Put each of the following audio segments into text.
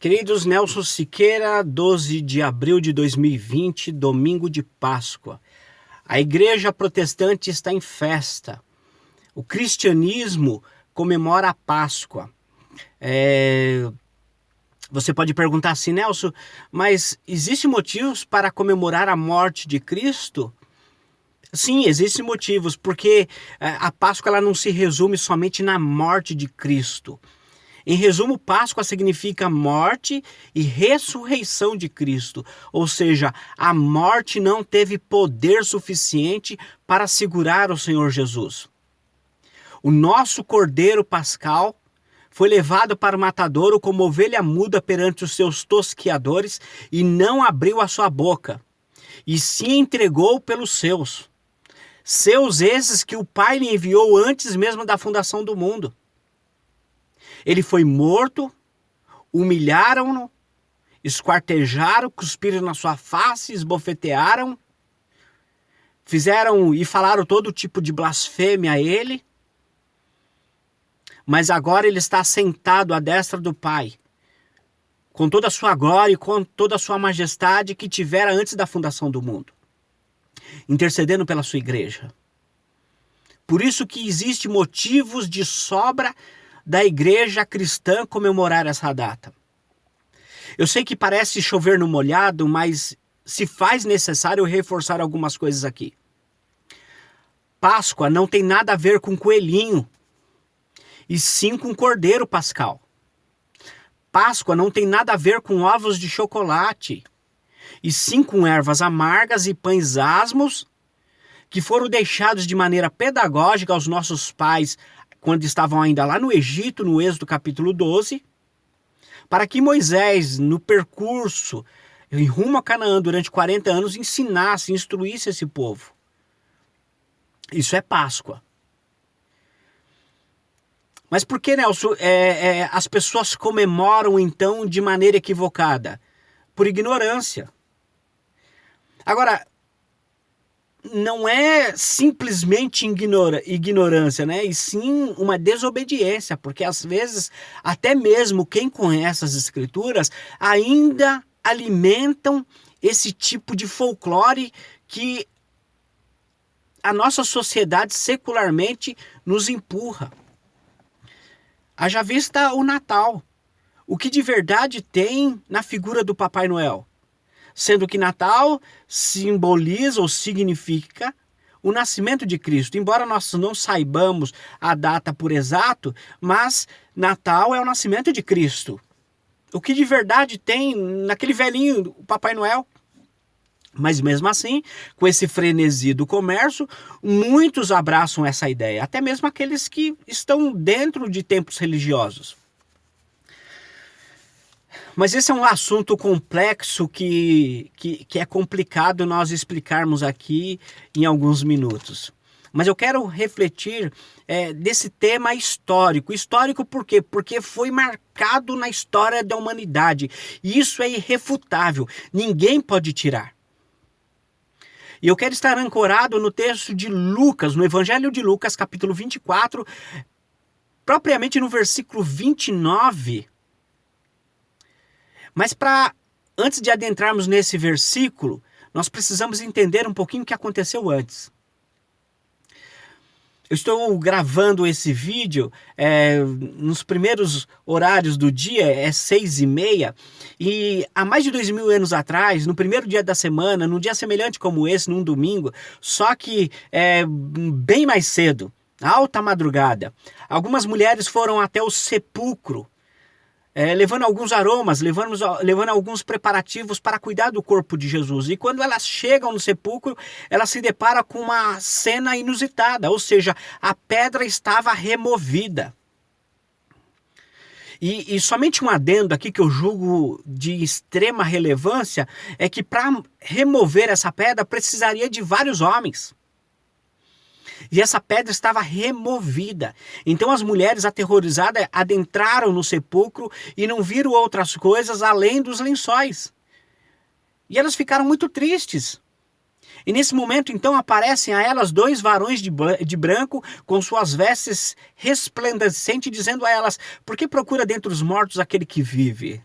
Queridos, Nelson Siqueira, 12 de abril de 2020, domingo de Páscoa. A igreja protestante está em festa. O cristianismo comemora a Páscoa. Você pode perguntar assim, Nelson, mas existem motivos para comemorar a morte de Cristo? Sim, existem motivos, porque a Páscoa ela não se resume somente na morte de Cristo. Em resumo, Páscoa significa morte e ressurreição de Cristo. Ou seja, a morte não teve poder suficiente para segurar o Senhor Jesus. O nosso Cordeiro Pascal foi levado para o matadouro como ovelha muda perante os seus tosquiadores e não abriu a sua boca, e se entregou pelos seus. Seus esses que o Pai lhe enviou antes mesmo da fundação do mundo. Ele foi morto, humilharam-no, esquartejaram, cuspiram na sua face, esbofetearam, fizeram e falaram todo tipo de blasfêmia a ele. Mas agora ele está sentado à destra do Pai, com toda a sua glória e com toda a sua majestade que tivera antes da fundação do mundo, intercedendo pela sua igreja. Por isso que existem motivos de sobra da igreja cristã comemorar essa data. Eu sei que parece chover no molhado, mas se faz necessário reforçar algumas coisas aqui. Páscoa não tem nada a ver com coelhinho, e sim com cordeiro pascal. Páscoa não tem nada a ver com ovos de chocolate, e sim com ervas amargas e pães asmos, que foram deixados de maneira pedagógica aos nossos pais quando estavam ainda lá no Egito, no Êxodo capítulo 12, para que Moisés, no percurso em rumo a Canaã durante 40 anos, ensinasse, instruísse esse povo. Isso é Páscoa. Mas por que, Nelson, as pessoas comemoram então de maneira equivocada? Por ignorância. Agora, não é simplesmente ignorância, né? E sim uma desobediência, porque às vezes até mesmo quem conhece as escrituras ainda alimentam esse tipo de folclore que a nossa sociedade secularmente nos empurra. Haja vista o Natal, o que de verdade tem na figura do Papai Noel. Sendo que Natal simboliza ou significa o nascimento de Cristo. Embora nós não saibamos a data por exato, mas Natal é o nascimento de Cristo. O que de verdade tem naquele velhinho, o Papai Noel. Mas mesmo assim, com esse frenesi do comércio, muitos abraçam essa ideia, até mesmo aqueles que estão dentro de templos religiosos. Mas esse é um assunto complexo que é complicado nós explicarmos aqui em alguns minutos. Mas eu quero refletir desse tema histórico. Histórico por quê? Porque foi marcado na história da humanidade. E isso é irrefutável. Ninguém pode tirar. E eu quero estar ancorado no texto de Lucas, no Evangelho de Lucas, capítulo 24, propriamente no versículo 29. Mas antes de adentrarmos nesse versículo, nós precisamos entender um pouquinho o que aconteceu antes. Eu estou gravando esse vídeo nos primeiros horários do dia, 6h30, e há mais de 2000 anos atrás, no primeiro dia da semana, num dia semelhante como esse, num domingo, só que bem mais cedo, alta madrugada, algumas mulheres foram até o sepulcro, levando alguns aromas, levando alguns preparativos para cuidar do corpo de Jesus. E quando elas chegam no sepulcro, elas se deparam com uma cena inusitada, ou seja, a pedra estava removida. E somente um adendo aqui que eu julgo de extrema relevância é que para remover essa pedra precisaria de vários homens. E essa pedra estava removida. Então as mulheres aterrorizadas adentraram no sepulcro e não viram outras coisas além dos lençóis. E elas ficaram muito tristes. E nesse momento então aparecem a elas 2 varões de branco com suas vestes resplandecentes, dizendo a elas: por que procura dentre os mortos aquele que vive?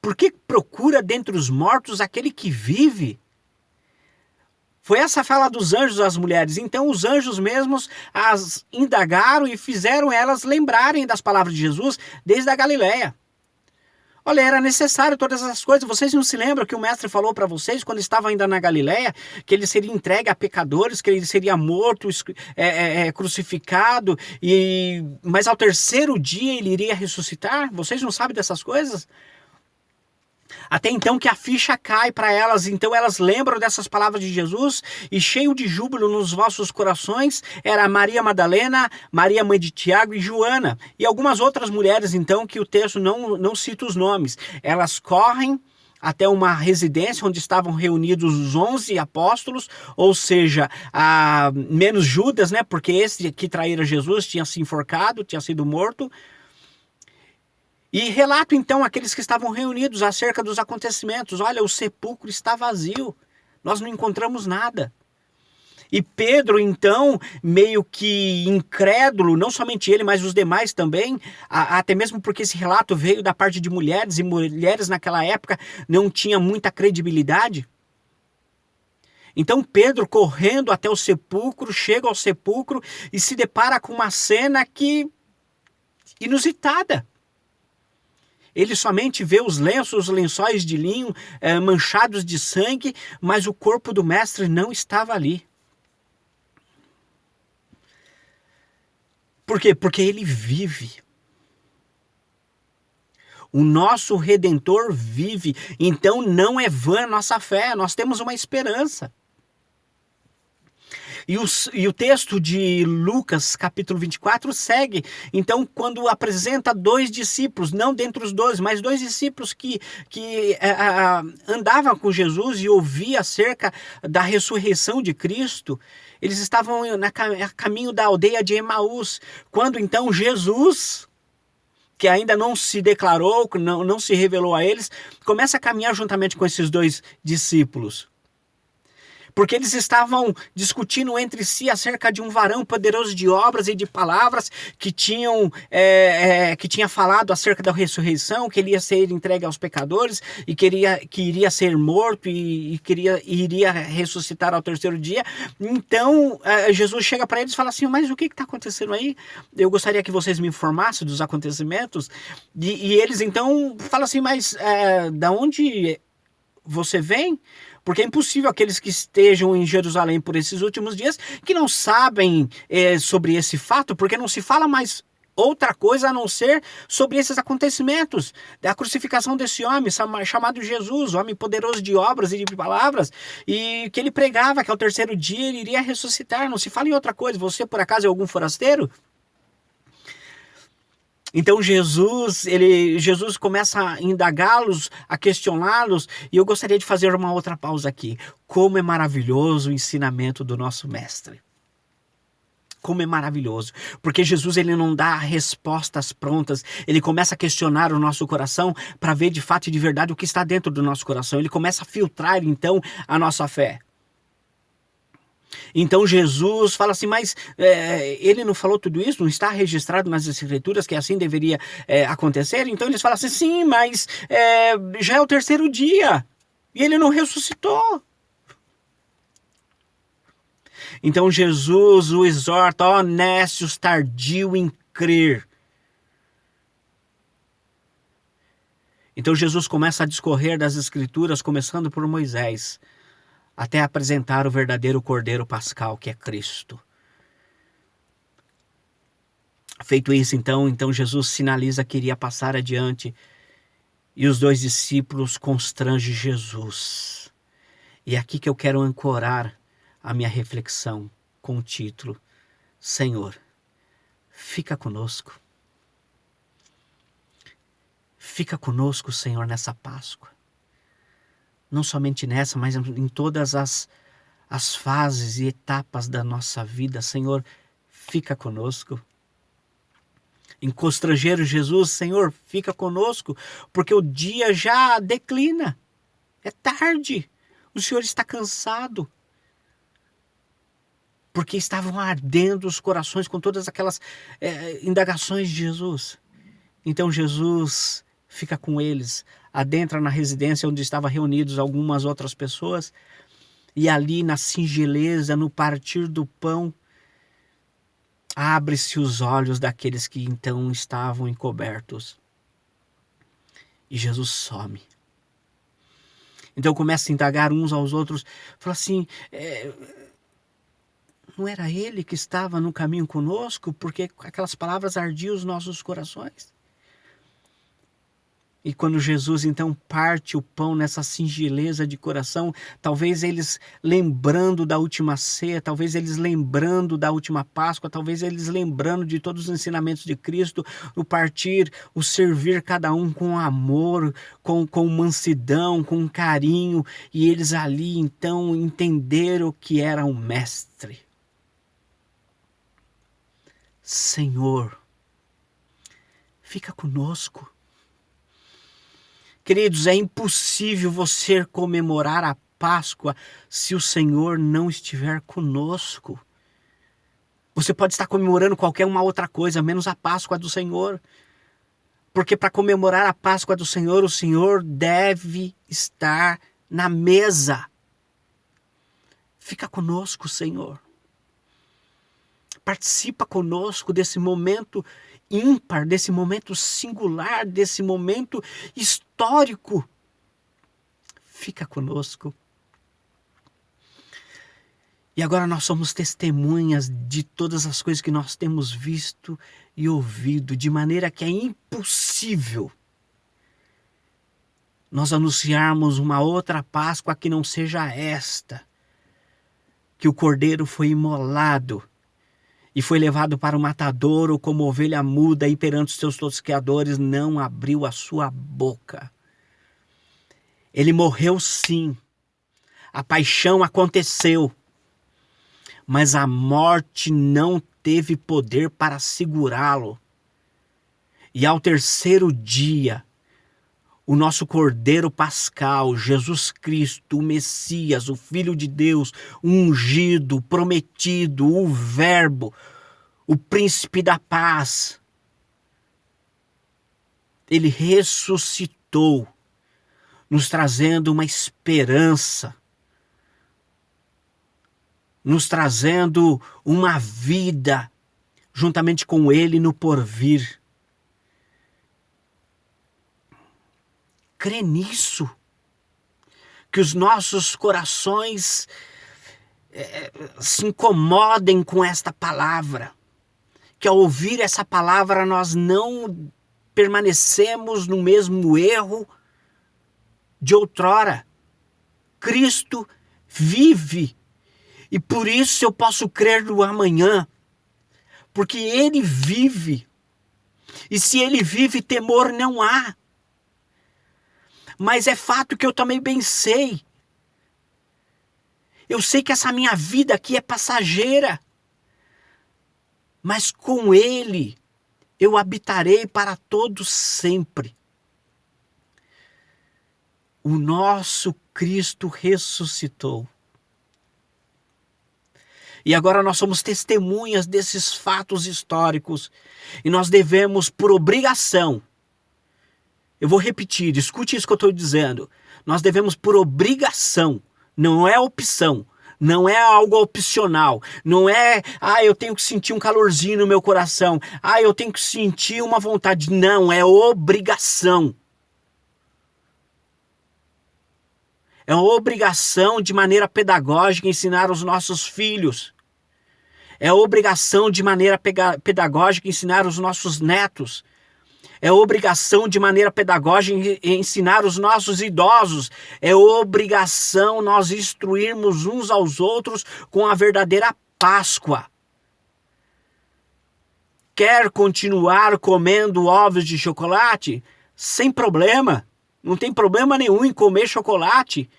Por que procura dentre os mortos aquele que vive? Foi essa a fala dos anjos às mulheres. Então os anjos mesmos as indagaram e fizeram elas lembrarem das palavras de Jesus desde a Galileia. Olha, era necessário todas essas coisas. Vocês não se lembram que o mestre falou para vocês, quando estavam ainda na Galileia, que ele seria entregue a pecadores, que ele seria morto, crucificado, mas ao terceiro dia ele iria ressuscitar? Vocês não sabem dessas coisas? Até então que a ficha cai para elas, então elas lembram dessas palavras de Jesus, e cheio de júbilo nos vossos corações, era Maria Madalena, Maria mãe de Tiago e Joana, e algumas outras mulheres então que o texto não cita os nomes. Elas correm até uma residência onde estavam reunidos os 11 apóstolos, ou seja, menos Judas, né? Porque esse que traíra Jesus tinha se enforcado, tinha sido morto. E relato então aqueles que estavam reunidos acerca dos acontecimentos. Olha, o sepulcro está vazio, nós não encontramos nada. E Pedro então, meio que incrédulo, não somente ele, mas os demais também, até mesmo porque esse relato veio da parte de mulheres, e mulheres naquela época não tinham muita credibilidade. Então Pedro, correndo até o sepulcro, chega ao sepulcro e se depara com uma cena inusitada. Ele somente vê os lençóis de linho manchados de sangue, mas o corpo do mestre não estava ali. Por quê? Porque ele vive. O nosso Redentor vive. Então não é vã a nossa fé, nós temos uma esperança. E o texto de Lucas, capítulo 24, segue. Então, quando apresenta 2 discípulos, não dentre os 12, mas 2 discípulos que andavam com Jesus e ouviam acerca da ressurreição de Cristo, eles estavam a caminho da aldeia de Emaús, quando então Jesus, que ainda não se declarou, não se revelou a eles, começa a caminhar juntamente com esses 2 discípulos. Porque eles estavam discutindo entre si acerca de um varão poderoso de obras e de palavras que tinha falado acerca da ressurreição, que ele ia ser entregue aos pecadores e que iria ser morto e iria ressuscitar ao terceiro dia. Então Jesus chega para eles e fala assim: mas o que está acontecendo aí? Eu gostaria que vocês me informassem dos acontecimentos. E eles então falam assim: mas da onde você vem? Porque é impossível aqueles que estejam em Jerusalém por esses últimos dias que não sabem sobre esse fato, porque não se fala mais outra coisa a não ser sobre esses acontecimentos, da crucificação desse homem chamado Jesus, homem poderoso de obras e de palavras, e que ele pregava que ao terceiro dia ele iria ressuscitar. Não se fala em outra coisa. Você por acaso é algum forasteiro? Então Jesus começa a indagá-los, a questioná-los, e eu gostaria de fazer uma outra pausa aqui. Como é maravilhoso o ensinamento do nosso mestre. Como é maravilhoso. Porque Jesus ele não dá respostas prontas, ele começa a questionar o nosso coração para ver de fato e de verdade o que está dentro do nosso coração. Ele começa a filtrar então a nossa fé. Então Jesus fala assim: mas ele não falou tudo isso? Não está registrado nas escrituras que assim deveria acontecer? Então eles falam assim: sim, mas já é o terceiro dia e ele não ressuscitou. Então Jesus o exorta: ó nécios, tardio em crer. Então Jesus começa a discorrer das escrituras, começando por Moisés, até apresentar o verdadeiro Cordeiro Pascal, que é Cristo. Feito isso, então Jesus sinaliza que iria passar adiante, e os 2 discípulos constrangem Jesus. E é aqui que eu quero ancorar a minha reflexão com o título: Senhor, fica conosco. Fica conosco, Senhor, nessa Páscoa. Não somente nessa, mas em todas as fases e etapas da nossa vida. Senhor, fica conosco. Em constranger Jesus, Senhor, fica conosco, porque o dia já declina. É tarde. O Senhor está cansado. Porque estavam ardendo os corações com todas aquelas indagações de Jesus. Então Jesus fica com eles, adentra na residência onde estavam reunidos algumas outras pessoas, e ali na singeleza, no partir do pão, abre-se os olhos daqueles que então estavam encobertos. E Jesus some. Então começa a indagar uns aos outros, fala assim, não era ele que estava no caminho conosco? Porque aquelas palavras ardiam os nossos corações. E quando Jesus então parte o pão nessa singeleza de coração, talvez eles lembrando da última ceia, talvez eles lembrando da última Páscoa, talvez eles lembrando de todos os ensinamentos de Cristo, o partir, o servir cada um com amor, com mansidão, com carinho, e eles ali então entenderam que era um mestre. Senhor, fica conosco. Queridos, é impossível você comemorar a Páscoa se o Senhor não estiver conosco. Você pode estar comemorando qualquer uma outra coisa, menos a Páscoa do Senhor. Porque para comemorar a Páscoa do Senhor, o Senhor deve estar na mesa. Fica conosco, Senhor. Participa conosco desse momento ímpar, desse momento singular, desse momento histórico. Fica conosco. E agora nós somos testemunhas de todas as coisas que nós temos visto e ouvido, de maneira que é impossível nós anunciarmos uma outra Páscoa que não seja esta, que o Cordeiro foi imolado e foi levado para o matadouro como ovelha muda e perante os seus tosqueadores não abriu a sua boca. Ele morreu sim, a paixão aconteceu, mas a morte não teve poder para segurá-lo. E ao terceiro dia, o nosso Cordeiro Pascal, Jesus Cristo, o Messias, o Filho de Deus, o ungido, o prometido, o Verbo, o Príncipe da Paz, ele ressuscitou, nos trazendo uma esperança, nos trazendo uma vida juntamente com ele no porvir. Crê nisso, que os nossos corações se incomodem com esta palavra, que ao ouvir essa palavra nós não permanecemos no mesmo erro de outrora. Cristo vive e por isso eu posso crer no amanhã, porque ele vive, e se ele vive, temor não há. Mas é fato que eu também bem sei. Eu sei que essa minha vida aqui é passageira. Mas com ele eu habitarei para todo sempre. O nosso Cristo ressuscitou. E agora nós somos testemunhas desses fatos históricos. E nós devemos, por obrigação, eu vou repetir, escute isso que eu estou dizendo. Nós devemos, por obrigação, não é opção, não é algo opcional, não é, eu tenho que sentir um calorzinho no meu coração, eu tenho que sentir uma vontade. Não, é obrigação. É uma obrigação de maneira pedagógica ensinar os nossos filhos. É obrigação de maneira pedagógica ensinar os nossos netos. É obrigação de maneira pedagógica ensinar os nossos idosos. É obrigação nós instruirmos uns aos outros com a verdadeira Páscoa. Quer continuar comendo ovos de chocolate? Sem problema. Não tem problema nenhum em comer chocolate.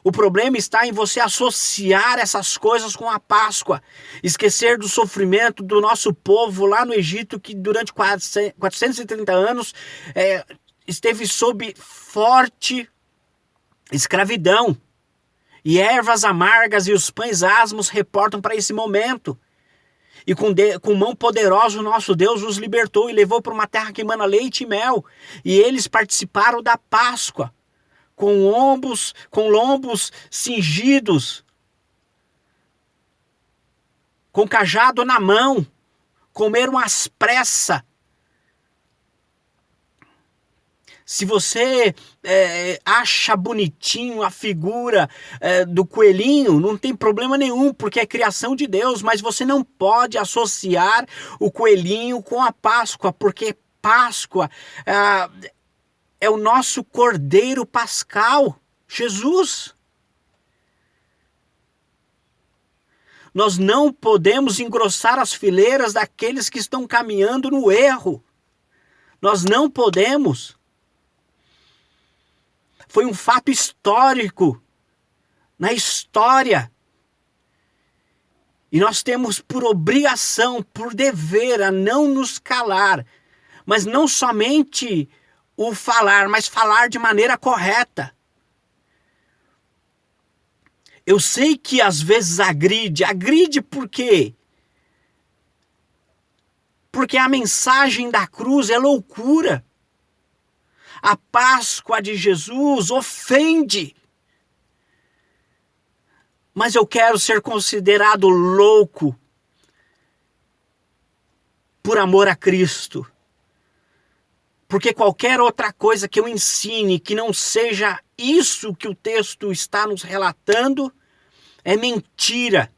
O problema está em você associar essas coisas com a Páscoa. Esquecer do sofrimento do nosso povo lá no Egito, que durante 430 anos esteve sob forte escravidão. E ervas amargas e os pães asmos reportam para esse momento. E com mão poderosa o nosso Deus os libertou e levou para uma terra que emana leite e mel. E eles participaram da Páscoa, com lombos cingidos, com cajado na mão, comeram às pressas. Se você acha bonitinho a figura do coelhinho, não tem problema nenhum, porque é criação de Deus, mas você não pode associar o coelhinho com a Páscoa, porque Páscoa é o nosso Cordeiro Pascal, Jesus. Nós não podemos engrossar as fileiras daqueles que estão caminhando no erro. Nós não podemos. Foi um fato histórico na história. E nós temos por obrigação, por dever, a não nos calar. Mas não somente o falar, mas falar de maneira correta. Eu sei que às vezes agride por quê? Porque a mensagem da cruz é loucura. A Páscoa de Jesus ofende. Mas eu quero ser considerado louco por amor a Cristo. Porque qualquer outra coisa que eu ensine que não seja isso que o texto está nos relatando é mentira.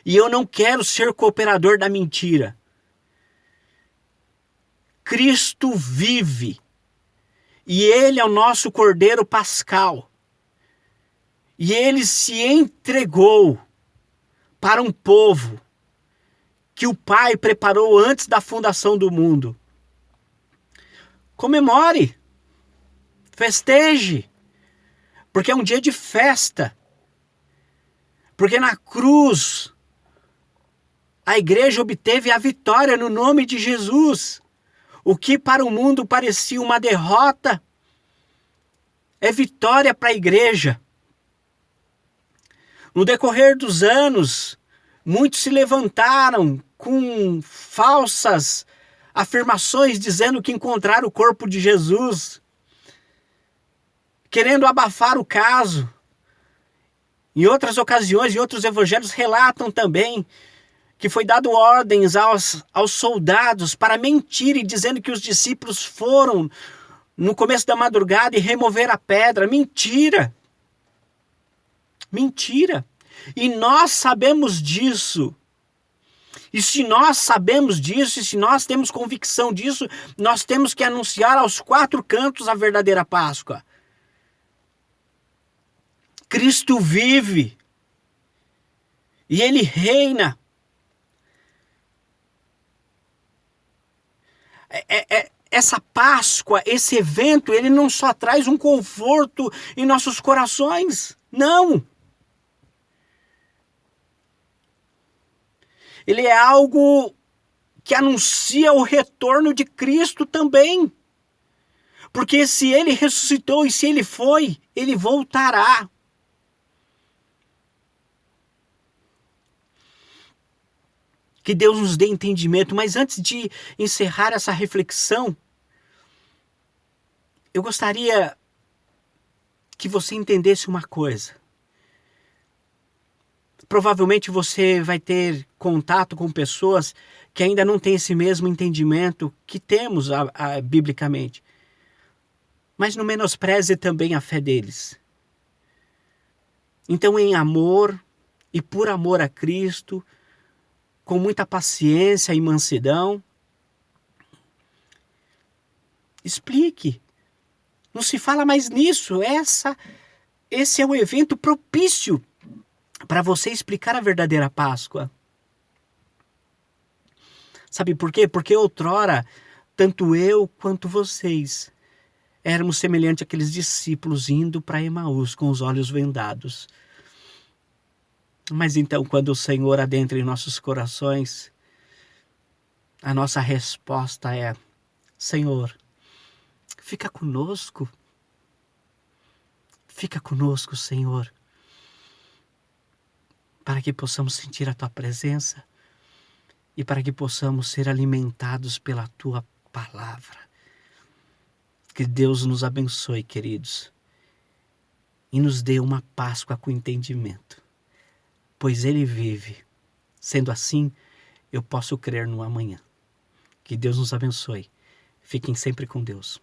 E eu não quero ser cooperador da mentira. Cristo vive. E Ele é o nosso Cordeiro Pascal. E Ele se entregou para um povo que o Pai preparou antes da fundação do mundo. Comemore, festeje, porque é um dia de festa. Porque na cruz a igreja obteve a vitória no nome de Jesus. O que para o mundo parecia uma derrota é vitória para a igreja. No decorrer dos anos, muitos se levantaram com falsas afirmações dizendo que encontraram o corpo de Jesus, querendo abafar o caso. Em outras ocasiões, em outros evangelhos relatam também que foi dado ordens aos soldados para mentirem, dizendo que os discípulos foram no começo da madrugada e remover a pedra. Mentira! Mentira! E nós sabemos disso. E se nós sabemos disso, e se nós temos convicção disso, nós temos que anunciar aos quatro cantos a verdadeira Páscoa. Cristo vive. E Ele reina. Essa Páscoa, esse evento, ele não só traz um conforto em nossos corações. Não! Ele é algo que anuncia o retorno de Cristo também. Porque se Ele ressuscitou e se Ele foi, Ele voltará. Que Deus nos dê entendimento. Mas antes de encerrar essa reflexão, eu gostaria que você entendesse uma coisa. Provavelmente você vai ter contato com pessoas que ainda não têm esse mesmo entendimento que temos biblicamente. Mas não menospreze também a fé deles. Então, em amor e por amor a Cristo, com muita paciência e mansidão, explique. Não se fala mais nisso. Esse é o evento propício para você explicar a verdadeira Páscoa. Sabe por quê? Porque outrora, tanto eu quanto vocês éramos semelhantes àqueles discípulos indo para Emaús com os olhos vendados. Mas então, quando o Senhor adentra em nossos corações, a nossa resposta é: Senhor, fica conosco. Fica conosco, Senhor, para que possamos sentir a Tua presença. e para que possamos ser alimentados pela tua palavra. Que Deus nos abençoe, queridos, e nos dê uma Páscoa com entendimento, pois Ele vive. Sendo assim, eu posso crer no amanhã. Que Deus nos abençoe. Fiquem sempre com Deus.